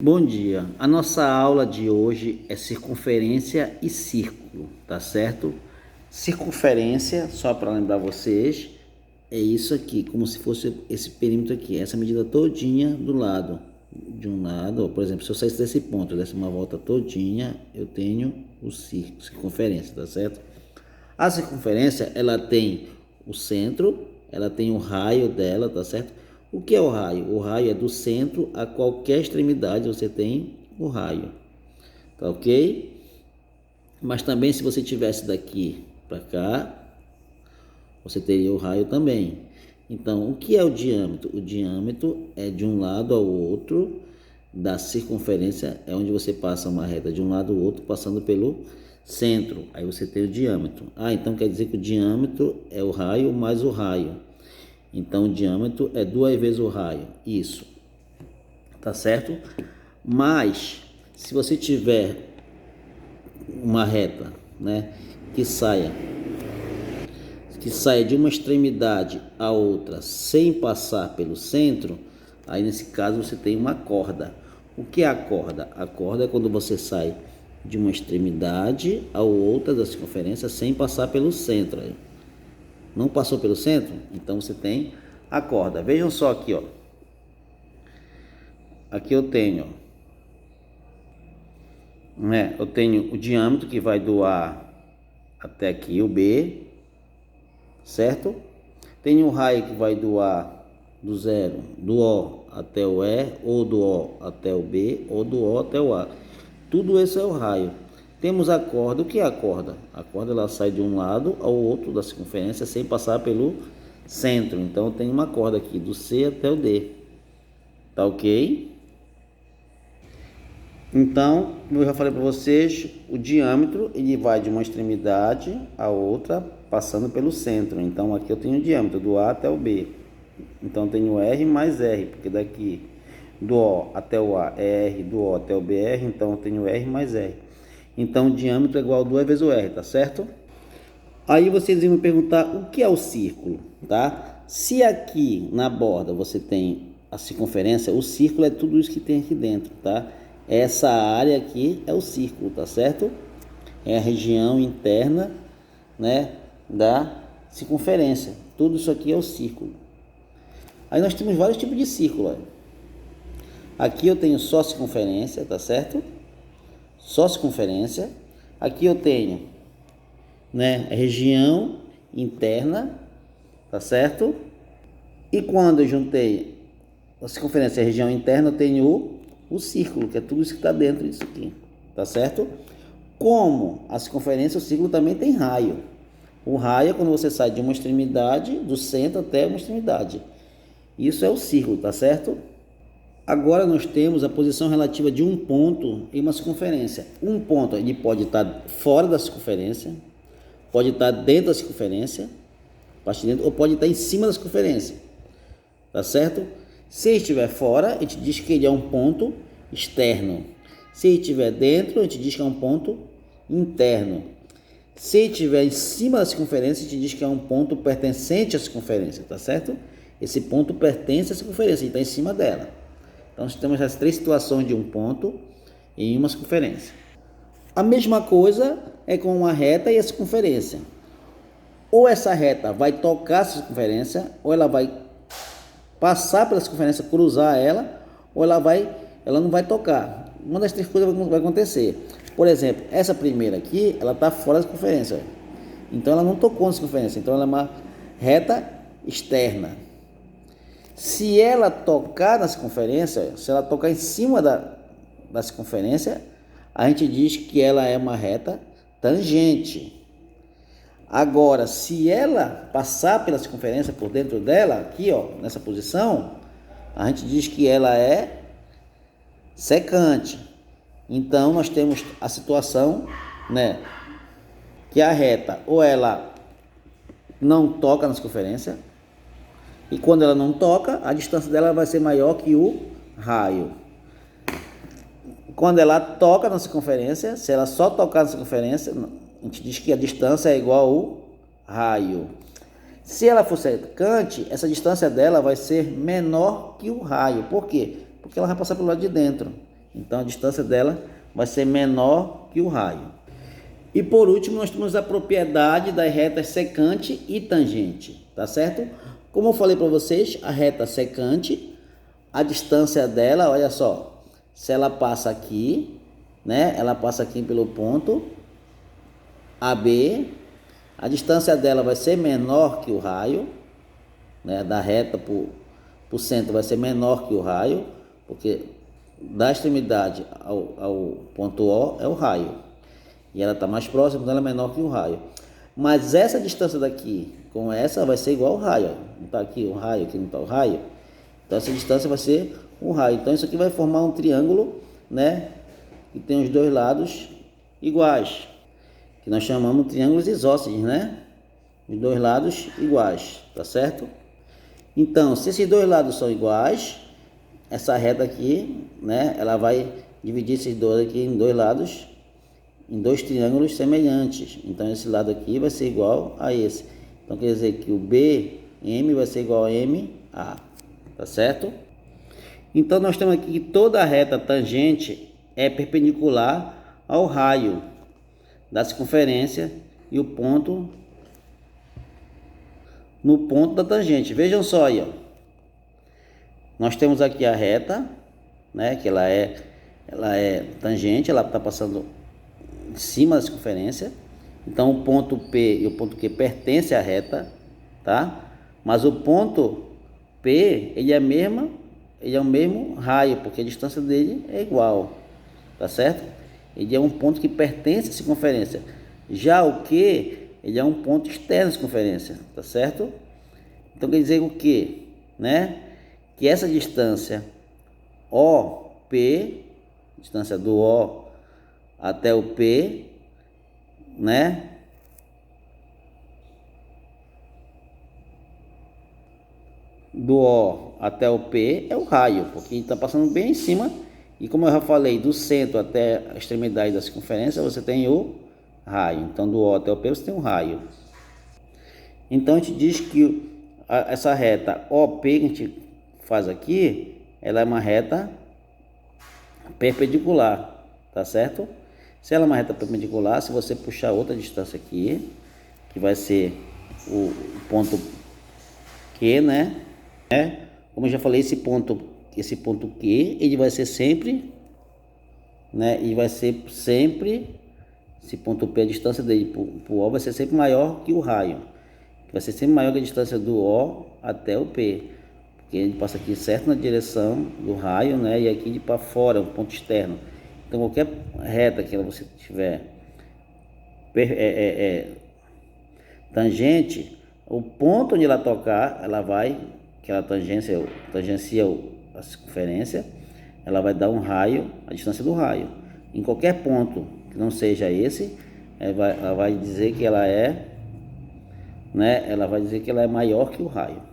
Bom dia. A nossa aula de hoje é circunferência e círculo, tá certo? Circunferência, só para lembrar vocês, é isso aqui, como se fosse esse perímetro aqui, essa medida todinha do lado. De um lado, por exemplo, se eu saísse desse ponto, eu desse uma volta todinha, eu tenho o círculo, circunferência, tá certo? A circunferência, ela tem o centro, ela tem o raio dela, tá certo? O que é o raio? O raio é do centro a qualquer extremidade você tem o raio, tá ok? Mas também se você tivesse daqui para cá, você teria o raio também. Então, o que é o diâmetro? O diâmetro é de um lado ao outro da circunferência, é onde você passa uma reta de um lado ao outro, passando pelo centro. Aí você tem o diâmetro. Então quer dizer que o diâmetro é o raio mais o raio. Então o diâmetro é 2 vezes o raio. Isso. Tá certo? Mas, se você tiver uma reta, né, que saia de uma extremidade a outra sem passar pelo centro, aí nesse caso você tem uma corda. O que é a corda? A corda é quando você sai de uma extremidade a outra da circunferência sem passar pelo centro. Não passou pelo centro? Então você tem a corda. Vejam só aqui, ó. Aqui eu tenho, né? Eu tenho o diâmetro que vai do A até aqui, o B, certo? Tem o raio que vai do A, do zero, do O até o E, ou do O até o B, ou do O até o A. Tudo isso é o raio. Temos a corda. O que é a corda? A corda ela sai de um lado ao outro da circunferência sem passar pelo centro. Então eu tenho uma corda aqui do C até o D. Tá ok? Então, como eu já falei para vocês, o diâmetro ele vai de uma extremidade a outra passando pelo centro. Então aqui eu tenho o diâmetro do A até o B. Então eu tenho R mais R, porque daqui do O até o A é R, do O até o B é R, então eu tenho R mais R. Então o diâmetro é igual a 2 vezes o R, tá certo? Aí vocês vão me perguntar o que é o círculo, tá? Se aqui na borda você tem a circunferência, o círculo é tudo isso que tem aqui dentro, tá? Essa área aqui é o círculo, tá certo? É a região interna, né, da circunferência. Tudo isso aqui é o círculo. Aí nós temos vários tipos de círculo. Aqui eu tenho só circunferência, tá certo? Só circunferência. Aqui eu tenho, né, a região interna, tá certo? E quando eu juntei a circunferência e a região interna, eu tenho o círculo, que é tudo isso que está dentro disso aqui, tá certo? Como a circunferência, o círculo também tem raio. O raio é quando você sai de uma extremidade, do centro até uma extremidade. Isso é o círculo, tá certo? Agora nós temos a posição relativa de um ponto em uma circunferência. Um ponto ele pode estar fora da circunferência, pode estar dentro da circunferência, ou pode estar em cima da circunferência, tá certo? Se estiver fora, a gente diz que ele é um ponto externo. Se estiver dentro, a gente diz que é um ponto interno. Se estiver em cima da circunferência, a gente diz que é um ponto pertencente à circunferência, tá certo? Esse ponto pertence à circunferência, ele está em cima dela. Então, nós temos as três situações de um ponto em uma circunferência. A mesma coisa é com uma reta e a circunferência. Ou essa reta vai tocar a circunferência, ou ela vai passar pela circunferência, cruzar ela, ou ela não vai tocar. Uma das três coisas vai acontecer. Por exemplo, essa primeira aqui, ela está fora da circunferência. Então, ela não tocou na circunferência. Então, ela é uma reta externa. Se ela tocar na circunferência, se ela tocar em cima da circunferência, a gente diz que ela é uma reta tangente. Agora, se ela passar pela circunferência por dentro dela, aqui, ó, nessa posição, a gente diz que ela é secante. Então, nós temos a situação, né, que a reta ou ela não toca na circunferência, e quando ela não toca, a distância dela vai ser maior que o raio. Quando ela toca na circunferência, se ela só tocar na circunferência, a gente diz que a distância é igual ao raio. Se ela for secante, essa distância dela vai ser menor que o raio. Por quê? Porque ela vai passar pelo lado de dentro. Então a distância dela vai ser menor que o raio. E por último, nós temos a propriedade das retas secante e tangente, tá certo? Como eu falei para vocês, a reta secante, a distância dela, olha só, se ela passa aqui, né? Ela passa aqui pelo ponto AB, a distância dela vai ser menor que o raio, né? Da reta para o centro vai ser menor que o raio, porque da extremidade ao ponto O é o raio. E ela está mais próxima, então ela é menor que o raio. Mas essa distância daqui com essa vai ser igual ao raio. Não está aqui o raio, aqui não está o raio. Então essa distância vai ser um raio. Então isso aqui vai formar um triângulo, né? Que tem os dois lados iguais. Que nós chamamos de triângulos isósceles, né? Os dois lados iguais, tá certo? Então, se esses dois lados são iguais, essa reta aqui, né? Ela vai dividir esses dois aqui em dois lados, em dois triângulos semelhantes. Então esse lado aqui vai ser igual a esse. Então quer dizer que o BM vai ser igual a MA, tá certo? Então nós temos aqui que toda a reta tangente é perpendicular ao raio da circunferência e o ponto no ponto da tangente. Vejam só aí, ó. Nós temos aqui a reta, né, que ela é tangente, ela está passando em cima da circunferência. Então o ponto P e o ponto Q pertencem à reta, tá? Mas o ponto P, ele é o mesmo raio, porque a distância dele é igual, tá certo? Ele é um ponto que pertence à circunferência. Já o Q, ele é um ponto externo à circunferência, tá certo? Então quer dizer o quê? Né? Que essa distância OP, distância do O até o P, né? Do O até o P é o raio, porque está passando bem em cima. E como eu já falei, do centro até a extremidade da circunferência, você tem o raio. Então, do O até o P, você tem um raio. Então, a gente diz que essa reta OP que a gente faz aqui, ela é uma reta perpendicular, tá certo? Se ela é uma reta perpendicular, se você puxar outra distância aqui, que vai ser o ponto Q, né? Como eu já falei, esse ponto Q, ele vai ser sempre, né? E vai ser sempre, esse ponto P, a distância dele para o O vai ser sempre maior que o raio. Vai ser sempre maior que a distância do O até o P. Porque ele passa aqui certo na direção do raio, né? E aqui de para fora, um ponto externo. Então qualquer reta que você tiver tangente, o ponto onde ela tocar, ela vai, que ela tagencia a circunferência, ela vai dar um raio, a distância do raio. Em qualquer ponto que não seja esse, ela vai dizer que ela é, né? Ela vai dizer que ela é maior que o raio.